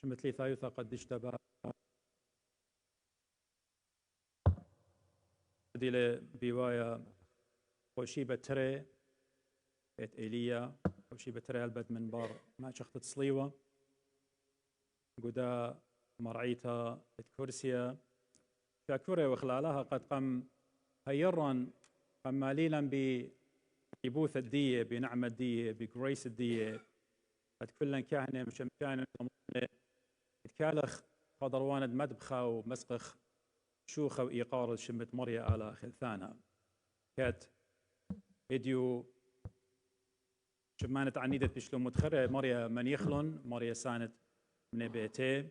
شمت ثايوثا قد اشتبه دي بوايا وشيبة تري ات إيليا وشيبة تري هلبت من بار ما شخت تصليوة قدا مرعيتا ات كرسيا فاكوري وخلالها قد قم هيرا قماليلا بإبوث الدية بنعمة الدية بجريس الدية قد كلن كاهنة مشمشان يتكالخ قدر واند مدبخة ومسقخ شوخة وإيقار شمت مريا على خلثانا كات إديو شمانت عنيدة بشلو متخرة مريا من يخلن مريا سانت من بيتي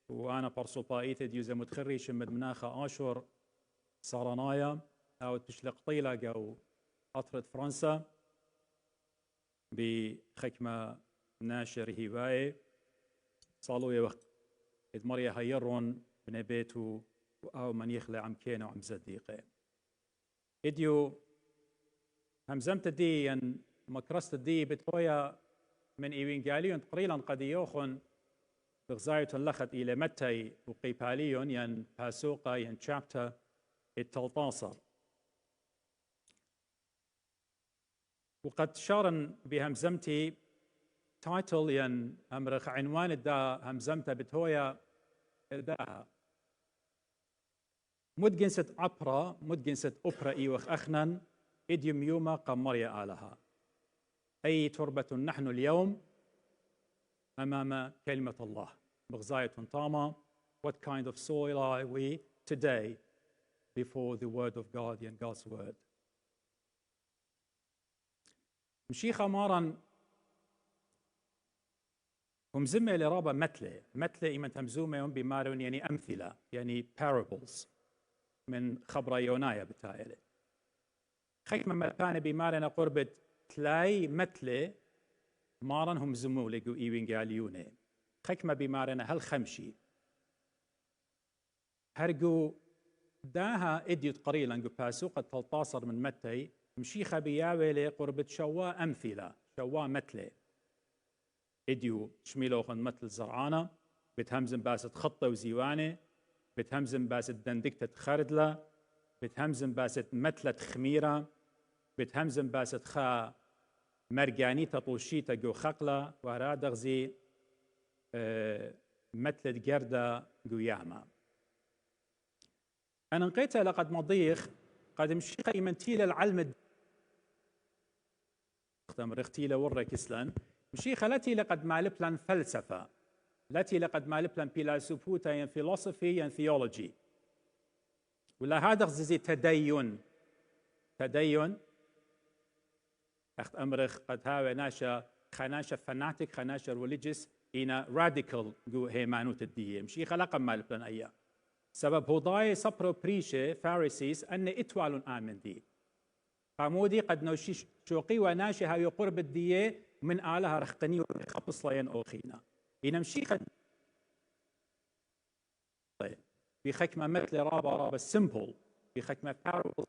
وأنا برصوبايت إديو زي متخري شمت مناخة آشور صارنايا أو تشلق طيلة أو أطرد فرنسا بخكمة ناشر هواي صالوية وقت إذ مريا هيرون من بيتو أو من يخلع عم كينا وعم زديقه إديو همزمت الدي ين مكرست الدي بتويا من إيوين قاليون تقريلا قد يوخن بغزاية لخت إلى متى وقيباليون ين باسوقة ين شابتا التلطاصر وقد شارن بهمزمتي تايتل ين أمرخ عنوان الدا همزمته بتويا الداها مدجنسة أبرا مدجنسة أوبرا إيوخ أخنن إديوم يوما قمريا آلها أي تربة نحن اليوم أمام كلمة الله بغزاية طامة. What kind of soil are we today before the word of God and God's word? مشيخة مارا هم زمة لرابة متلة إيمان تمزومة يوم بمارون يعني أمثلة يعني parables من خبر يونايا بتاعي خيمة مكانة بمارنا قربة تلاي متلة مارن هم زمو لقو إيوين قاليونه خيمة بمارنا هل خمشي هرقو داها إديوت قريلا قو باسوقة تلطاصر من متي مشيخة بياوي قربة شوا أمثلة شوا متلة إديو شميلوخن متل زرعانة بتهمزم باسد خطة وزيوانة بتهمزم باسد دندكتة خردلة بتهمزم باسد متلة خميرة بتهمزم باسد خا مرجانيتا طوشيتا جو خقلة ورادغزي متلة جردة جو ياما أنا نقيتها لقد مضيخ قد مشي قيمنتي للعلم رختيلة ورا كسلان مشي خلتي لقد مالبلان فلسفة التي لقد مالبلان بيلاسوبوتا ين فيلوسفي ين ثيولوجي ولا هذا زي تدين أخت أمرخ قد هاوي ناشا خناشا فناتك خناشا ريليجيس إنا راديكال جو هيمانوت الدية مشي خلقا مالبلان أيا سبب هضاي صبرو بريشة فارسيس أن إتوالون آمن دي قامودي قد نوشيش شوقي وناشي هاي قرب الدية من آلها رخقني وخبص لين أوخينا إنا مشي خد بخكمة مثل رابا سمبل بخكمة باربل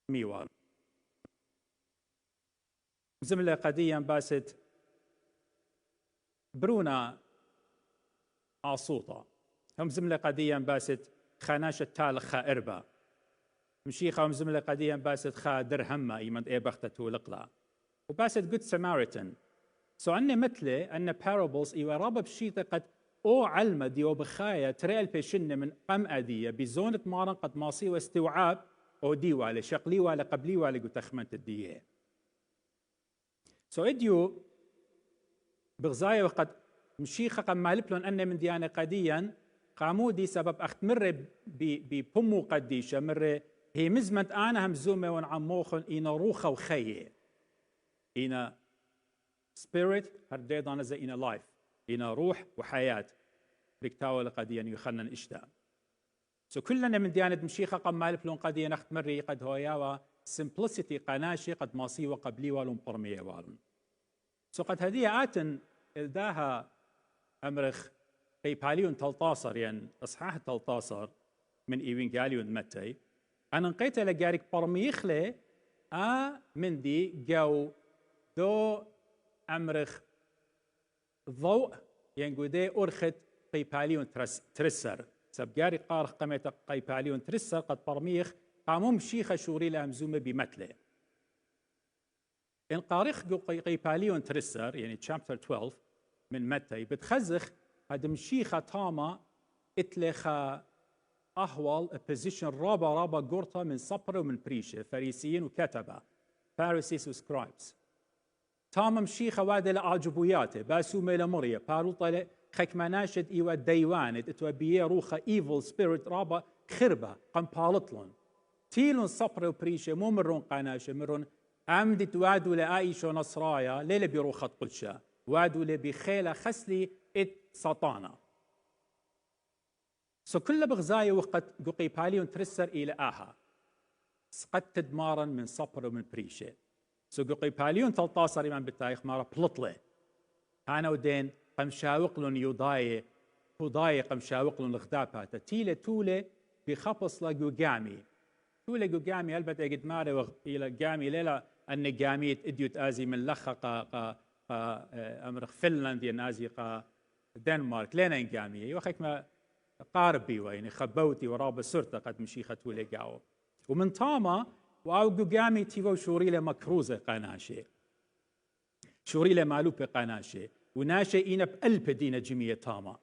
ميوال زملة قديا باست برونا عصوطة هم زملة قديا باست خاناشة تال خائربة مشيخة هم زملة قديا باست خا درهمة إيمن إيه بختة لقلا وباست جود ساماريتن سو أن مثله أن parables إيوا رابا بشيطة قد أو علمة ديو بخايا تريال بيشن من قم أدية بزونة مارن قد ماصي واستوعاب أو ديوالي شقلي ولا قبلي ولا قد تخمنت الدية سو إديو بغزايا وقد مشيخة قم مالبلون أن من ديانة قديا قامودي سبب أخت مرة ببمو قديشة مرة هي مزمت أنا همزومة ونعموخن إنا روخة وخيه إنا spirit هرديضانا زي إنا life إنا روح وحياة بكتاوة قديا يخلنا إشتاء سو كلنا من ديانة مشيخة قم مالبلون قديا نخت مري قد هوياوا simplicity قناشي قد ماصي وقبلي والون برمية والون سو قد هذه آتن إلداها أمرخ قيباليون تلطاصر يعني أصحاح تلطاصر من إيوين قاليون متي أنا نقيت لجارك برميخلي من دي جو دو أمرخ ضوء ينقودي أرخت قيباليون ترسر سبقاري قارخ قمت قيباليون ترسر قد برميخ قاموم شيخة شوري لأمزومة بمثله إن قارخ قيباليون ترسر يعني chapter 12 من متى بتخزخ هذا مشيخة تاما اتلخا أهوال position رابا قرطة من صبر ومن بريشة فريسيين وكتبة Pharisees وسكرايبس تاما مشيخة وادي لأعجبوياته باسو ميلا مريا باروطة خكماناشد إيوا ديوانت اتوا بيه روخة evil spirit رابا خربة قنبالطلون تيلون صبر وبريشة مو مرون قناشة مرون عمدت وادو لآيشو نصرايا ليلة بروخة قلشة وادو لبخيلة خسلي ات سطانا سو كل بغزاية وقت قيباليون ترسر إلى آها سقط تدمارا من صبر ومن بريشة سو قيباليون تلطاصر إيمان بالتاريخ مارا بلطلة هانا ودين قمشاوقلون يضاية هضاية قمشاوقلون الخدابات تيلة تولة بخبص لقوقامي تولة قوقامي ألبت أجد مارا إلى قامي ليلة أن قامية إديوت آزي من لخا أمرخ فنلند ينازي دنمارك لين قامية وخيك ما قاربي وين خبوتي وراب السرطة قد مشيخة تولي قاو ومن طاما واو قامي تيفو شوريله مكروزة قناشي شوريله مالوبة قناشي وناشي إينا بقلب دينا جمية طاما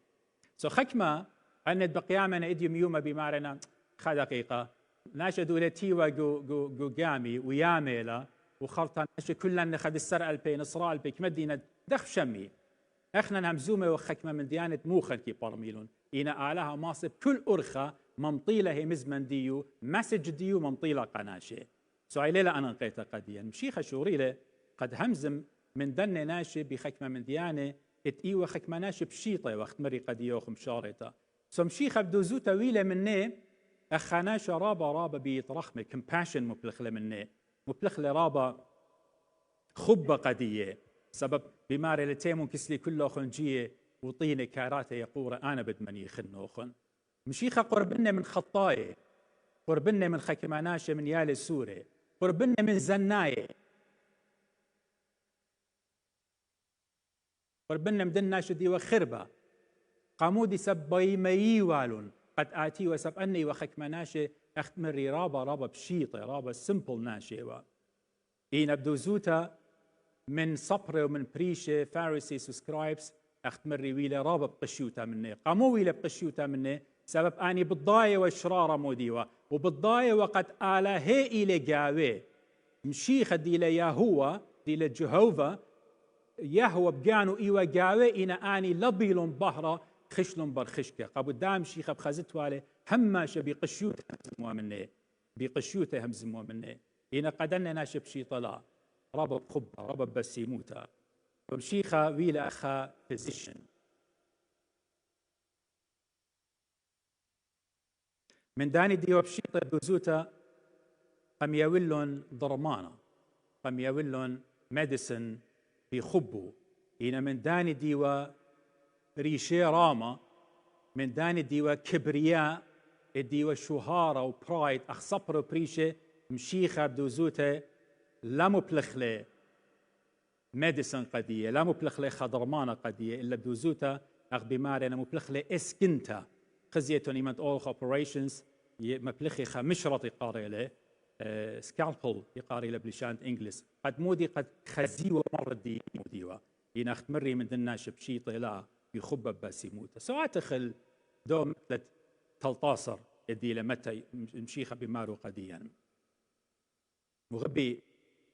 سو خكما أن بقيامنا إديوم يوما بمارنا خا دقيقة ناشي دولة تيوا جو قامي وياميلا وخرطان ناشي كلنا نخد السر ألبي نصراء ألبي كمدينة دخ شمي احنا همزومه وخكمه من ديانه موخن كي برميلون إنا آلها ماصب كل أرخة ممطيلة هي مزمن ديو مسج ديو ممطيلة قناشة سؤالي أنا نقيتها قديا مشيخة شوريلة قد همزم من دن ناشي بخكمة من ديانة اتقيوة خكمة ناشي بشيطة وقت مري قديو خمشارته سو مشيخة بدوزو طويلة مني أخاناشة رابا بيطرخمة compassion مبلخلة مني مبلخلة رابا خبة قدية سبب بماري لتيمون كسلي كله خنجية وطيني كاراتة يقورة أنا بدمني خنوخن مشيخة قربنا من خطاية قربنا من خكماناشة من يالي سوري قربنا من زناية قربنا من دناشة دي وخربة قامودي سباي ميوالون قد آتي وسب أني وخكماناشة أختمري رابا بشيطة رابا سمبل ناشة إين أبدو زوتا من صبر ومن بريشة فارسيس وسكرايبس أختمري ويلا رابا بقشيوتا مني قامو ويلا بقشيوتا مني سبب أني بالضاية والشرارة موديوة وبالضاية وقد آلا هي إلي جاوي مشيخة دي ليهوى دي لجهوفا يهوى بقانو إيوة جاوي إنا آني لبيلون بحرة خشلون برخشكة قابو دام شيخة بخزت والي هماشة بقشيوتا همزموا مني بقشيوتا همزموا مني إنا قدنا ناشب شي طلا رابا بخبة رابا بسيموتا ومشيخة ويلا أخا physician من داني ديو بشيطة دوزوتا قم يولون ضرمانة قم يولون ميديسن بخبو إنا من داني ديو ريشي راما من داني ديو كبرياء ديو شهارة وبرايد أخ صبر وبريشة مشيخة بدوزوتا لا مبلخلة ميديسن قدية لا مبلخلة خضرمانة قدية إلا بدوزوتا أخ بمارنا مبلخلة إسكنتا خزيتون إيمانت أول أوبريشنز مبلخي خمشرط يقاري له سكالبل يقاري له بلشان إنجلس قد مودي قد خزيوة مرة دي موديوة يناخت مري من دناش بشيطة لا يخبب بس يموت ساعات خل دوم تلطاصر يدي لمتى مشيخة بمارو قديا مغبي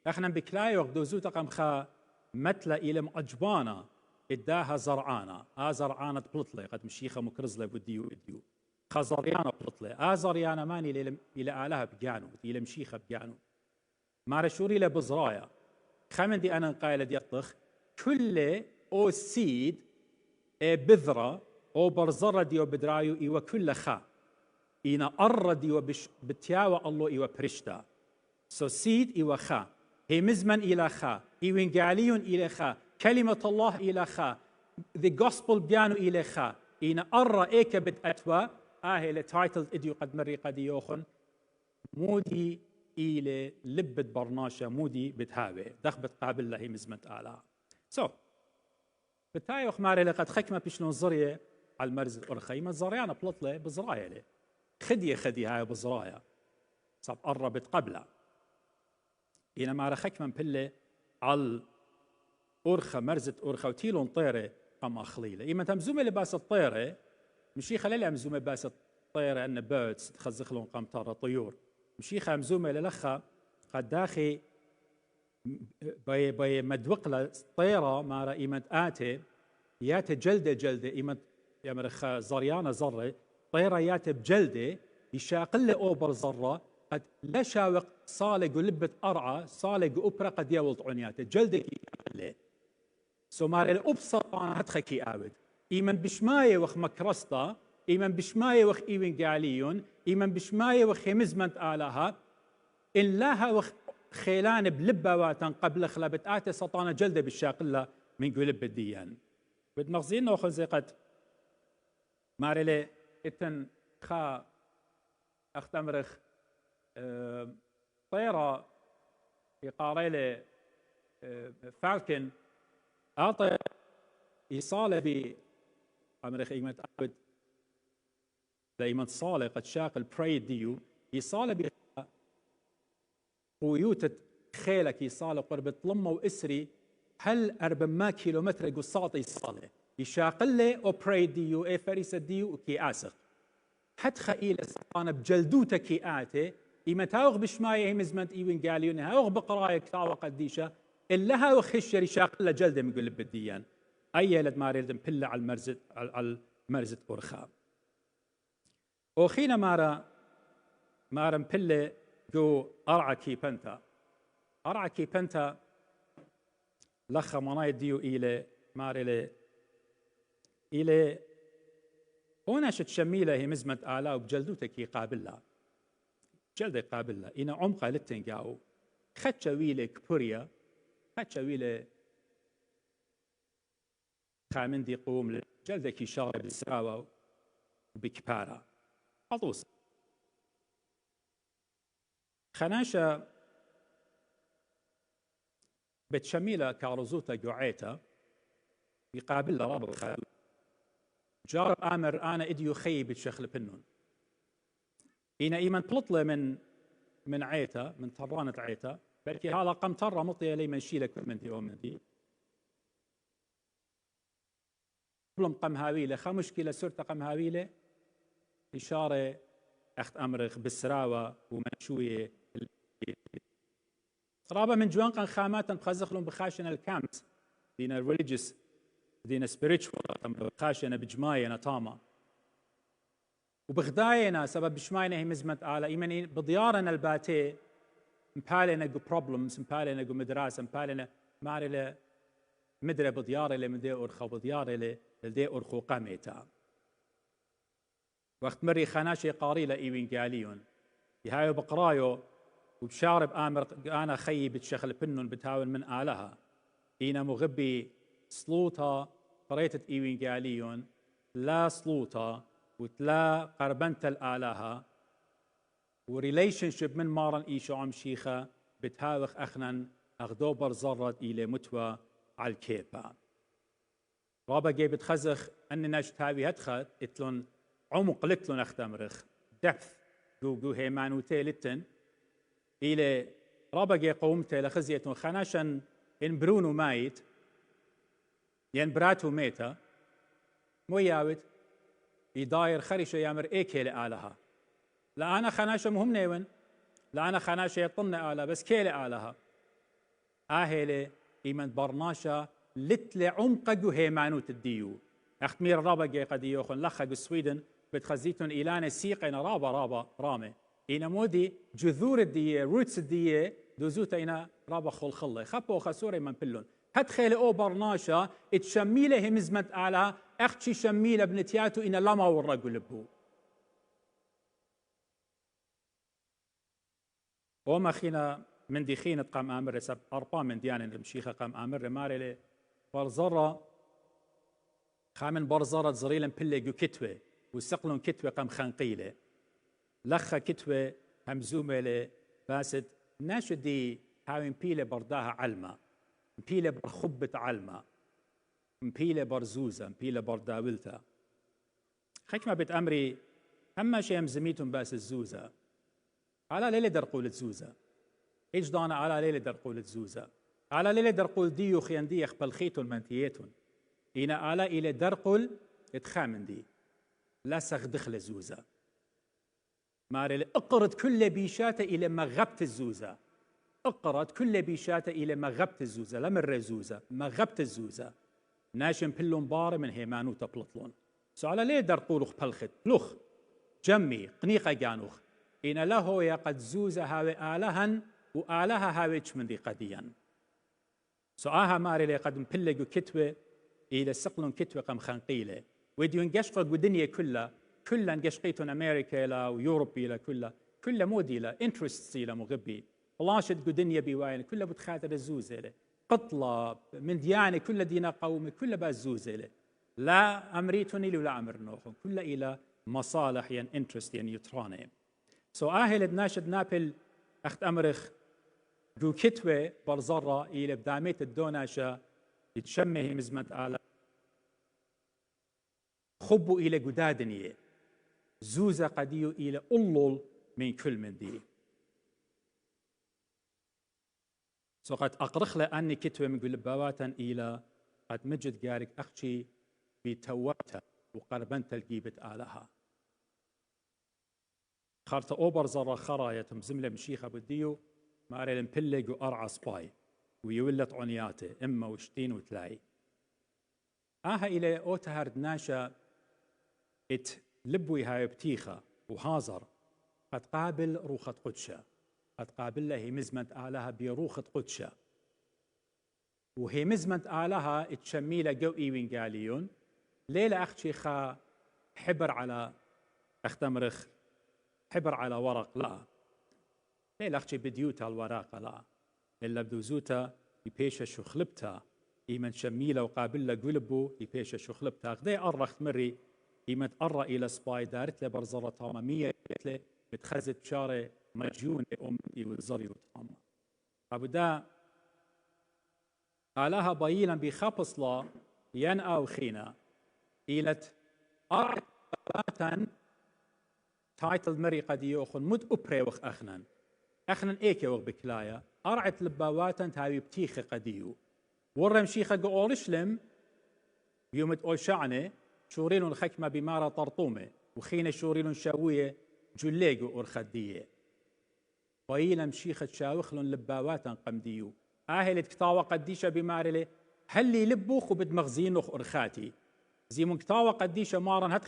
احنا بكلاي وقت دوزو تقم خا متلا إلى مأجبانا إداها زرعانة زرعانة بلطلة قد مشيخة مكرزلة بديو خزريانة بلطلة زريانة ماني إلى آلها بجانو إلى مشيخة بجانو مارشوري له بزرايا خمن دي أنا قايلة دي أطخ كل أو سيد بذرة أو برزرة ديو بدرايو إيوة كل خا إينا أرى ديو بتياوى الله إيوة برشتا سو سيد إيوة خا هي مزمن إلى خا إيوينجاليون إلى خا كلمة الله إلى خا the gospel بيانو إلى خا إينا أرى إيكا بتأتوى لتايتل إديو قد مري قد يوخن مودي إلى لبت برناشة مودي بتهاوي دخ بتقابل له مزمت آلها بتاي وخماري لقد خكمة بشلون زرية على المرز الأرخي ما زريانة بلطلة بزرايا له خدي هاي بزرايا صاب قربت قبله إنما رخك من بله على أرخة مرزة أرخة وتيلون طيرة قام أخليله إما تمزومة لباس الطيرة مشي خلالي أمزومة باس الطيرة أن بيردز تخزخ لهم قام طارة طيور مشي خامزومة للخة قد داخي بي مدوق لطيرة مارا إيمة آتي ياتي جلدة إيمة يمرخ زريانة زرة طيرة ياتي بجلدة يشاقل أوبر زرة قد لا شاوق صالق ولبت أرعى صالق وأبرا قد يولط عنياته جلدك يقلي سومار الأبسط أنا هتخكي آود إيمن بشماية وخ مكرستا إيمن بشماية وخ إيوين قاليون إيمن بشماية وخ مزمنت آلها إن لها وخ خيلان بلبواتن قبل خلبت آتي سطانة جلدة بالشاقلة من قلب الديان بدمغزين نوخن زيقت مارلي إتن خا أختمرخ طيرة يقاريلي فالكن أعطى إيصالة بأمريخ إيمة أعبد لإيمة صالة قد شاق البريد ديو إيصالة بقويوت خيلك إيصالة قرب طلمة وإسري هل 400 كيلومتر قصات إيصالة يشاقلي أو بريد ديو إيه فريسة ديو وكي آسق حد خيلة سطانة بجلدوتا كي آتي إما تاوغ بشماية مزمنت إيوين قاليون هاوغ بقرايك تاوغ قديشة إلا هاوغ خشري شاقلة جلدة من قلب الديان أي لد ماريلد مبلة على المرزة أرخاب وخينا مارا مبلة جو أرعى كي بنتا لخا مناي ديو إلى ماريلي إلى هنا شميلة هي مزمت آلا وبجلدوتك يقابلها جلدة يقابلها إنا عمقها للتنقاو خدشة ويلة كبوريا خدشة ويلة خامندي قوم جلدة كي شارب السراوة وبكبارة عطوس خناشة بتشميلة كارزوتا قعيتا يقابلها رابط خال جارب آمر أنا إديو خي بتشخل بنون إنا إيمن بلطلة من عيتا من طرانة عيتا بلكي هذا قم ترى مطية لي من شيلك من دي ومن دي بلم قم هاويلة خمشكلة سرطة قم هاويلة إشارة أخت أمرخ بالسراوة ومنشوية قرابة من جوان قن خامات بخزخلهم بخاشنا الكامت دينا religious دينا spiritual بخاشنا بجماية نطامة وبغداينا سبب بشماينا هي مزمت آلة إيماني بديارنا الباتي مبالنا جو problems مبالنا جو مدرسة مبالنا ماري مدري بدياري لمدي أرخو بدياري لدي أرخو قاميتا وقت مري خناشي قاري إيوين قاليون يهايو بقرايو وبشارب آمر أنا خيي بتشخل بنون بتهاون من آلها إينا مغبي سلوطة قريتت إيوين قاليون لا سلوطة وتلا قربنت الآلها وريليشن شيب من مارن إيشو عم شيخة بتهاوخ أخنا أغدوبر زرد إلى متوى على الكيبا رابا جي بتخزخ أننا شتاوي هدخت اتلون عمق لتلون أختمرخ depth جو هيمانوتي لتن إلى رابا جي قومته لخزيتون خناشن إن برونو مايت ين براتو ميتا مو ياوت يداير خريشة يامر إيكي لآلها لا أنا خناشة مهم نيون لا أنا خناشة يطن آلها بس كيلي آلها آهيلي إيمان برناشة لتلي عمقه هيمانوت الديو أختمير رابا جي قد يوخن لخق السويدن بتخزيتون إيلاني سيقين رابا رامي إينا مودي جذور الدية روتس الدية دوزوتا إينا رابا خلخلة خبو خسوري من بلون هتخيل أو برناشة اتشميلة همزمت آلها أختشي شميلة بنتياتو إنا لما ورقوا لبهو وما خينا من دي خينة قام آمر سب أربا من ديان المشيخة قام آمر ماري برزرة خامن برزرة زريلا بلقوا كتوة وسقلون كتوة قام خانقيلة لخا كتوة همزومة باست ناشدي هاوي مبيلة برداها علمة مبيلة برخبة علمة مبيلة برزوزة مبيلة برداولتا حكمة بيت أمري هما شيء مزميتهم باس الزوزة على ليلة درقول الزوزة إيش دانا على ليلة درقول الزوزة على ليلة درقول ديو خياندي يخبل خيتون منتيتون إنا على إلى درقل اتخامن دي لا سخ دخل الزوزة ماري اقرد كل بيشاته إلى مغبت الزوزة اقرد كل بيشاته إلى مغبت الزوزة لا من زوزة مغبت الزوزة ناشم بلون بار من هيمانو تبلطلون سؤال ليه درقولوخ بلخت لوخ جمي قنيقة جانوخ إن له يا قد زوزة هاوي آلهن وآلها هاويش من دي قديا سؤالها ماري لي قد مبلقوا كتوة إلى سقلون كتوة قم خنقيلة وديو نقشقوا الدنيا كلها نقشقيتون أمريكا لا ويوروب لا كلها مودي لا انترستس لا مغبي بلاشت الدنيا بيواين كلها بتخاطر الزوزة له قطلة من ديانة كلها دينا قومي كلها بالزوزة له لا أمريتوني ولا أمر نوخن كلها إلى مصالح ين انترست ين يتراني آهل ناشد نابل أخت أمرخ جو كتوة برزرة إلى بداميت الدوناشة يتشمه مزمت آلا خبوا إلى قدادنية زوزة قديو إلى أولول من كل من دي قد أقرخ لأني كتوة من قلباواتا إلى قد مجد قارك أخشي بتوابتا وقربنت الجيبة آلها خارت أوبر زرا خرايا تمزملة مشيخة بديو ما أريد مبلق وأرعى سباي ويولت عنياته إما وشتين وتلاي إلى أوتهرد ناشا لبوي هاي بتيخة وهازر قد قابل روخة قدشة قد قابل له مزمت آلها بروخة قدشة وهي مزمت آلها تشميلة جو إيوين قاليون ليلة أختي خا حبر على أختمرخ حبر على ورق لا ليلة أختي بديوتا الورقة لا إلا بدوزوتا يبيشة شخلبتا إيمن شميلة وقابل له قلبو يبيشة شخلبتا غدي أرخت مري إيمن تقرى إلى سباي دارت له برزرة طاممية له بتخزت شارة مجيونة أمتي والزري وطامة أبو دا آلها بايلا بخبص لا ينأو خينا إيلت أرعتان تايتل مري قد يوخن مد أبري وخ أخنن إيكي وخ بكلايا أرعت لباواتن تاوي بتيخي قديو ورم شيخة قولشلم يومت أول شعنة شوريلون خكمة بمارة طرطومة وخينة شوريلون شاوية جليقو أرخدية بايلا شيخة شاوخلون لباواتن قمديو آهلت كتاوة قديشة بمارلي هلي لبوخ وبد مغزينوخ أرخاتي زي من كتاوة قديشة مارن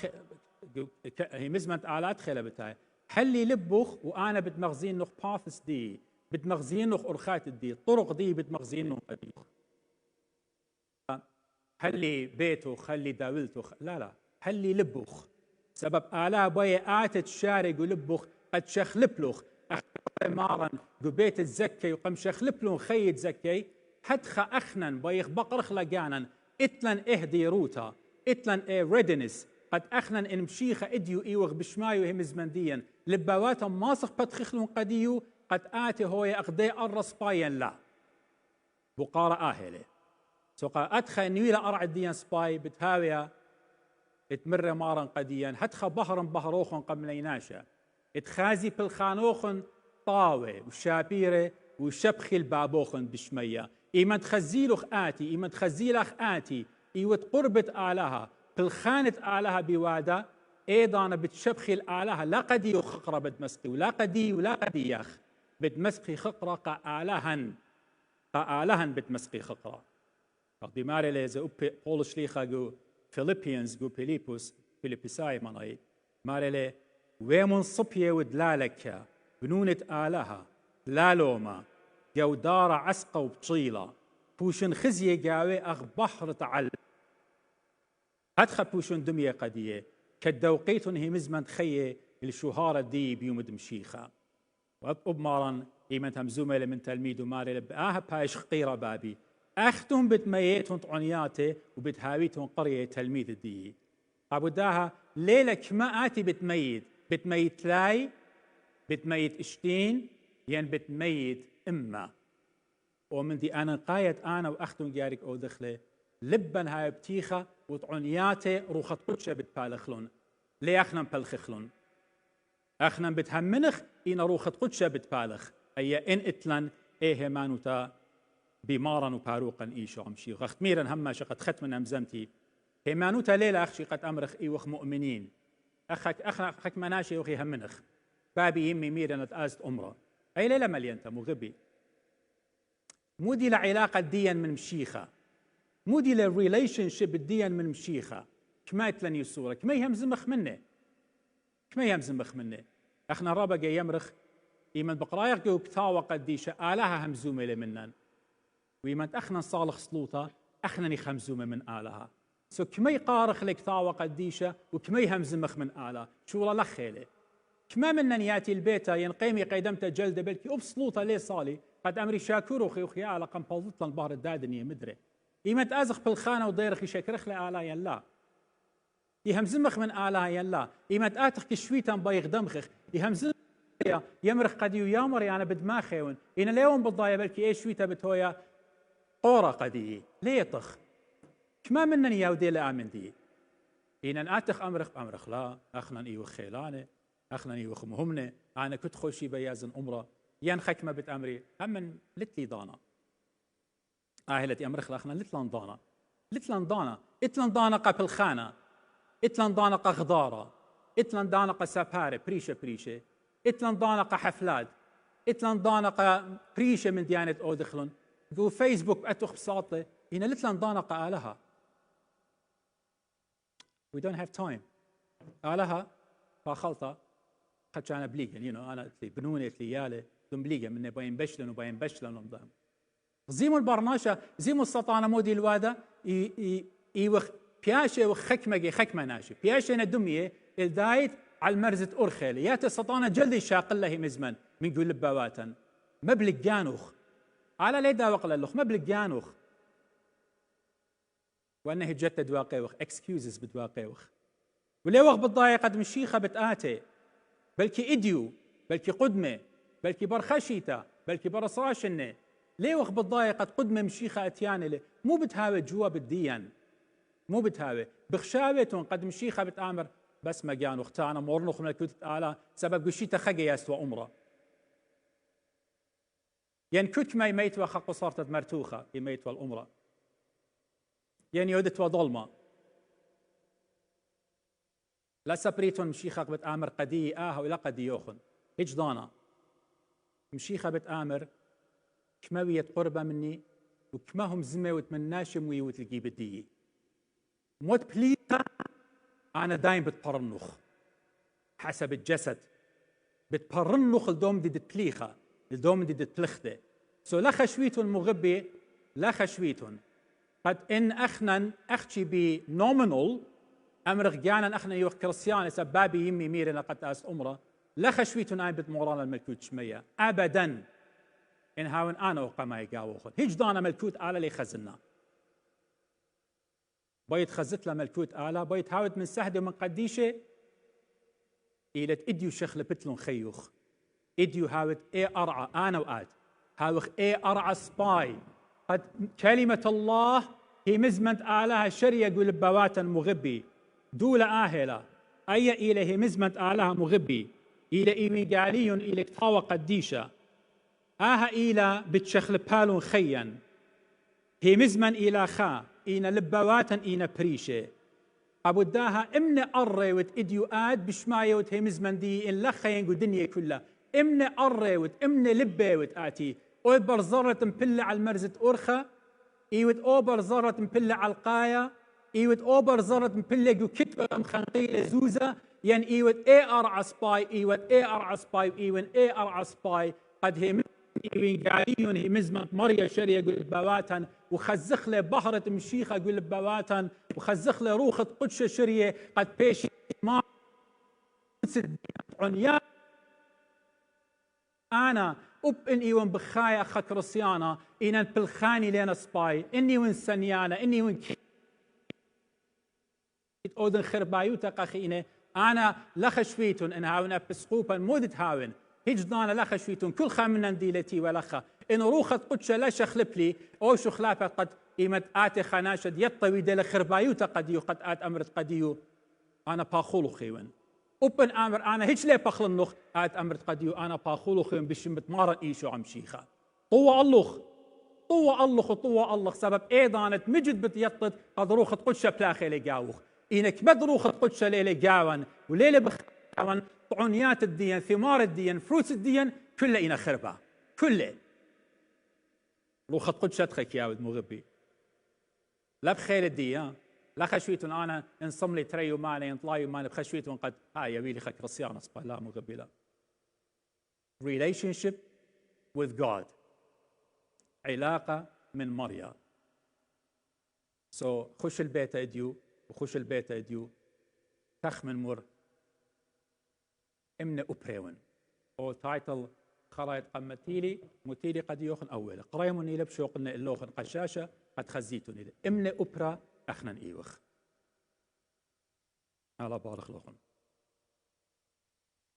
هي مزمنت آلات خيلة بتاعي هلي لبوخ وأنا بد مغزينوخ باثس دي بد مغزينوخ أرخات دي طرق دي بد مغزينوخ قديش هلي بيتوخ هلي داولتوخ لا هلي لبوخ سبب آلا بويا آتت شارق ولبوخ قد شخلبلوخ مارن قبيت الزكي وقم شخلبلون خيت زكي حدخ أخنن بيخ بقرخ لقانا إتلن إهدي روتا إتلن ريدنس قد أخنن إن مشيخة إديو إيوغ بشمايو هم زمنديا لبواتا ماسخ بتخخلون قديو قد آتي هوي أقدي أرس باين لا بقارة آهلة سوقا أدخل نويلة أرع الديان سباي بتهاوية اتمر مارن قديا هدخ بهروخن قبليناشا اتخازي بالخانوخن طاوة وشابيرة وشبخي البابوخن بشمية إيمن تخزيلوخ آتي إيمن تخزيلخ آتي إيوت قربة آلها بالخانة آلها بوادا أيضا بتشبخي الآلها لا قدي خقرة بتمسقي ولا قدي ولا قدي يخ بتمسقي خقرة قآلهن بتمسقي خقرة قد ماري ليزا بول شليخا جو فيليبيانز جو فيليبيساي مناي ماري لي ويمن صبية ودلالك بنونة آلها لا لوما جودارة عسقة وبطيلة بوشن خزية جاوي أخ بحر تعل هدخل بوشن دمية قدية كالدوقيتن هي مزمن خية الشهارة دي بيوم دمشيخة وأب مارن إيمن همزومة من تلميذ ماري لبقاها بايش خقيرة بابي أختم بتميتهم طعنياته وبتهاويتهم قرية تلميذ دي أبو داها ليلك ما آتي بتميت لاي بتميت اشتين ين بتميت إما ومن دي أنا قايت أنا وأختم جارك أو دخله لبن هاي بتيخة وطعنياتي روخة قدشة بتبالخلون ليه أخنا بلخخلون أخنا بتهمنخ إن روخة قدشة بتبالخ أي إن إتلن إيه مانوتا بمارا وباروقا إيشو عمشي غختميرا هما شقت ختمنا أمزمتي هيمانوتا ليلة أخشي قد أمرخ إيوخ مؤمنين أخك مناشي وخي همنخ بابي يمي ميرا نتآزت أمرا أي ليلة مليانتا مغبي مودي لعلاقة ديا من مشيخة مودي لريليشن شيب ديا من مشيخة كما يتلني الصورة كما يهمزمخ منه كما يهمزمخ منه أخنا رابقا يمرخ إيمن بقرايق وكتاوة قديشة آلها همزومة لمنن ويمن أخنا صالح سلوطة أخنا خمزومة من آلها سو كما يقارخ لك تاوة قديشة وكما يهمزمخ من آلها شو لا خيله كما منن ياتي البيت ينقيمي قيدمت جلد بلكي أبسلوطة ليه صالي قد أمري شاكور وخي وخي على قنبلطة البحر الدادنية مدري إيمن تأزخ بالخانة وديرخي شكرخ لآلا يلا يهمزمخ من آلها يلا إيمن تآتخ كشويتا بايغ دمخخ يهمزمخ يمرخ قديو يامر يعني بدماخيون إن اليوم بالضايا بلكي إيش شويتا بتويا قورة قدي ليطخ كما منن ياودي لآمن دي إن آتخ أمرخ لا أخنا إيو خيلانة أخنا إيو خمهمنة أنا كنت خوشي بيازن أمرا ين خكمة بتأمري همن لتلي دانا آهلتي أمرخ لأخنا لتلان دانا إتلان دانا قبل خانة إتلان دانا غضارة إتلان دانا سابارة بريشة إتلان دانا حفلات إتلان دانا بريشة من ديانة أودخلون جو فيسبوك أتوخ بساطة هنا لتلان دانا آلها we don't have time آلها فاخلطة قد كان بليغن أنا بنونة ليالي دم بليغن من باين بشلن ومضام زيمو البرناشة زيمو السطانة مودي الوادة يوخ بياشة وخكمة ناشي بياشة ندمية الدايت على المرزة أرخيل يات السطانة جلدي شاق الله مزمن من قول لبواتا مبلغ جانوخ على ليدا وقل اللخ مبلغ جانوخ وأنه جتد واقعوخ اكسكيوزز بدواقعوخ وليه وقت بالضايق قد مشيخة بتآتي بلكي إديو بلكي قدمة بلكي برخشيتا بلكي برصاشنة ليه وقت بالضايق قد قدمة مشيخة أتياني مو بتهاوي جوا بالديان مو بتهاوي بخشاوتون قد مشيخة بتآمر بس ما جانو اختانا مورنوخ من الكوت آلا سبب قشيتا خقي ياسوا أمره ين كوت ما يميت وخق صارت مرتوخة يميت والأمره ين يودت وظلمة لا سبريتون مشيخة بتآمر قدي ولا قدي يوخن هيج ضانا مشيخة بتآمر كماوية قربة مني وكما هم زمي وتمناشم ويوتلقي بدي موت بليتا أنا دايم بتبرنخ حسب الجسد بتبرنخ الدوم دي تليخة الدوم دي تلخته سو لا خشويتون مغبي لا خشويتون قد إن أخنا أختي بنومينال أمرغ جانا أخنا يوخ كريستيان سبابي يمي ميرنا قد أست أمره لا خشويتون أي بتمورانا الملكوت شمية أبدا إن هاون أنا وقما يقاوخن هيج دانا ملكوت آلا لي خزنا بايت خزت له ملكوت آلا بايت هاود من سهدة ومن قديشة إيلت إديو شخل بتلون خيوخ إديو هاود أرعى أنا وآد هاوخ أرعى سباي قد كلمة الله هي مزمنت آلها شرية يقول بواتا مغبي دولة آهلة أي إلى هي مزمنت آلها مغبي إلى إيميقالي إلى كتاوة قديشة إلى بتشخل بالون خيا هي مزمن إلى خا إينا لبواتا إينا بريشة أبو داها إمن أريوت إديو آد بشمايوت هي مزمن دي إن لخين قو دنيا كلها إمن أريوت إمن لباوت آتي أوبر زرة مبلة على المرزة أرخة إيوت أوبر زرة مبلة على القاية إيوت أوبر زرة مبلة جو كتبة مخنقية زوزة ين إيوت أرعى سباي إيوت أرعى سباي إيوت أرعى سباي قد هي إيوين قاعدين هي مزمة مريا شرية قول بواتا وخزخ له بحرة مشيخة قول بواتا وخزخ له روخة قدشة شرية قد بيش ما عنيان أنا إن إيوان بخايا أخا كرسيانا إن بالخاني لنا سباي إني وين سنيانا إني وين أودن خربايوتا قخينة أنا لخشفيتون إن هاونا بسقوبا مودت هاون هجدانا لخ شويتون كل خامنا ديلتي ولخا إن روخت قدش لا شخلب لي أو شخلافة قد إيمت آتي خناشد يطوي دل خربايو تقديو قد آت أمرت قديو أنا باخولو خيون أوبن أمر أنا هيج لي بخل النخ آت أمرت قديو أنا باخولو خيون بشمت مارن إيشو عم شيخة طوى الله طوى الله طوى الله سبب إيضانت مجد بتيطد قد روخت قدش بلاخي لقاوخ إنك بد روخت قدش ليلة قاون وليلة بخاون طعنيات الدين ثمار الدين فروت الدين كله إنا خربة كله روخت قدش أدخك يا ود مغبي لا بخير الدين لا خشويتون أنا انصم لي تريو معنا ينطلايو معنا بخشويتون قد هاي يبيلي خك رصيانة صبا لا مغبي لا relationship with God علاقة من مريا خش البيت اديو وخش البيت اديو تخ من مر امنا ابريون او تايتل خرايط قمتيلي متيلي قد يوخن اول قريموني لبشوقنا اللوخن قشاشه قد خزيتوني امنا ابرا اخنا ايوخ على بارخ لوخن